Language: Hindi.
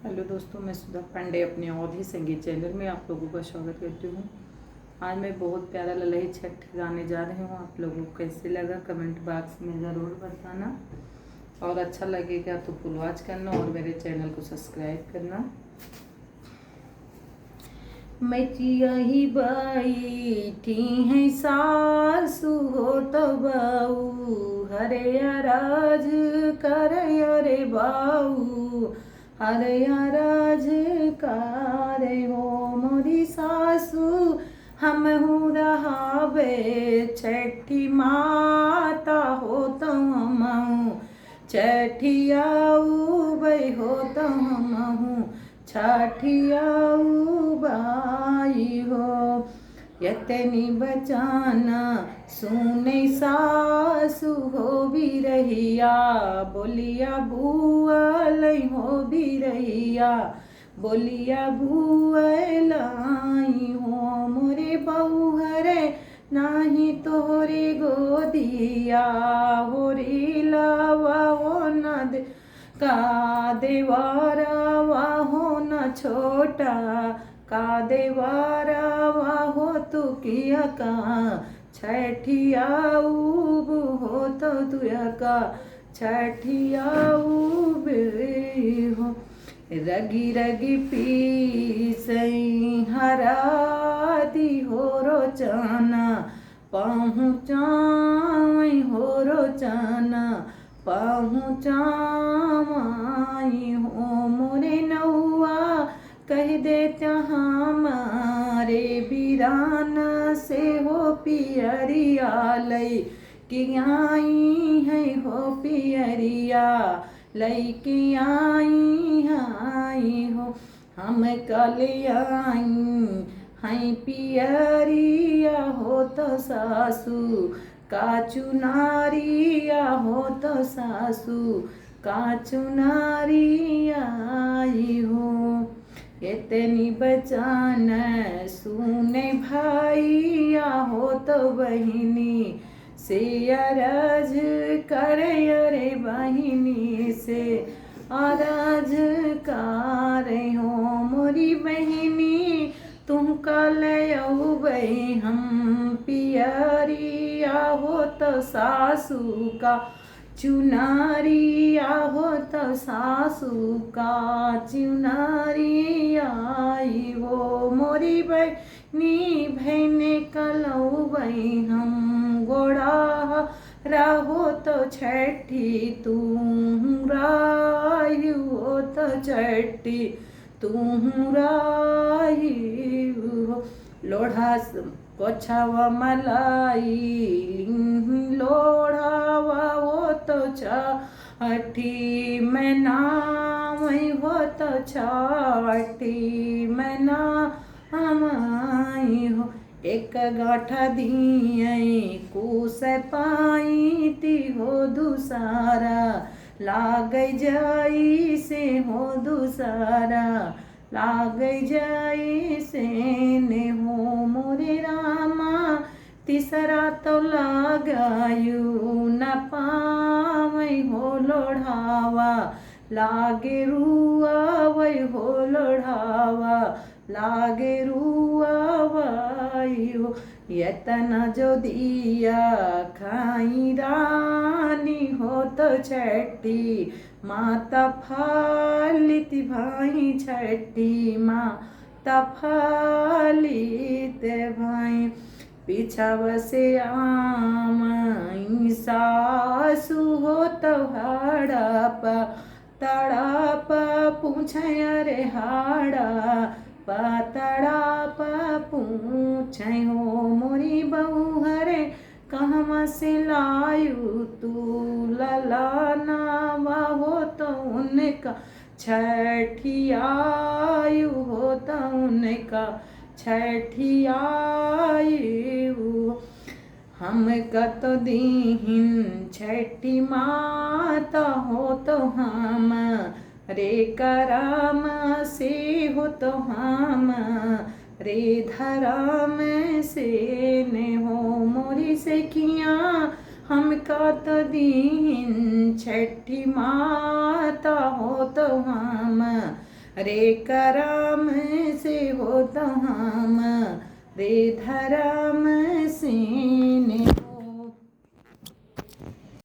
हेलो दोस्तों, मैं सुधा पांडे अपने अवधी संगीत चैनल में आप लोगों का स्वागत करती हूँ। आज मैं बहुत प्यारा ललही छठ गाने जा रही हूँ। आप लोगों को कैसे लगा कमेंट बॉक्स में ज़रूर बताना, और अच्छा लगेगा तो फुल वॉच करना और मेरे चैनल को सब्सक्राइब करना। मैचिया ही बैठी है सासु हो तो बाऊ, हरे राज कर रे बाऊ, हरे राज करे हो मोरी सासु। हम हूँ रहावे छठी माता हो तो हम छठियाऊ बई हो तो हम छठियाऊ बाई हो। यतनी बचाना सुने सासु हो भी रहिया, बोलिया बुआ लई हो भी रहिया, बोलिया बुआ लाई हो मोरे बहू हरे नाही तोहरे गोदिया, हो रे लावा हो न दे का देवारा हो न छोटा, का देवारा हो तू किया का छठियाऊ हो तो तुया का छठियाऊ हो। रगी रगी पीसई हरादी हो रोचना, पहुँचाई हो रोचना, पहुँचाई हो मोरे नौआ। कह देता हमारे बीरान से हो पियरिया लई कि आई है हो पियरिया लई कि आई हो। हम कल आई हैं पियरिया हो तो सासू का चुनारिया हो तो सासू का चुनारिया आई हो। इतनी बचान सुने भाइया हो तो बहिनी से अरज करे अरे बहिनी से अरज करे हो मोरी बहिनी। तुम कल अबई हम पियरिया हो तो सासू का चुनारिया हो तो सासू का चुनारिया आई वो मोरी बहनी बहने कलौबई हम गोड़ा रहो तो छठी तू रायु हो तो छठी तू रायु। लोढ़ा पोछावा मलाई लोढ़ावा हो तो छठी मैं नाम हो तो छठी मैं नाम हो। एक गाठा दिए कुस पाई ती हो दूसरा, लाग जाई से हो दूसरा, लाग जाई से ने हो मोरे रामा। तीसरा तो लगायू न पावई हो लोढ़ावा, लागे रुआ वही हो लोढ़ावा, लागे रुआ वही हो। यतना जो दिया खाई रानी हो तो छठी माता फालित भाई छठी माता फालित भाई। पीछा से आम सासु हो तो हड़प तड़प पूछे अरे हाड़ा तड़प पूछे हो मोरी बहू हरे कहवा से लायू तू ललाना हो तो उनका छठियायु हो तो उनका छठियायु। हम कत दीहिन छठी माता हो तो हम रे करम से हो तो हम रे धरम से ने हो मोरी से किया। हम कत दीहिन छठी माता हो तो हम रे कराम से हो तो हम रे धराम से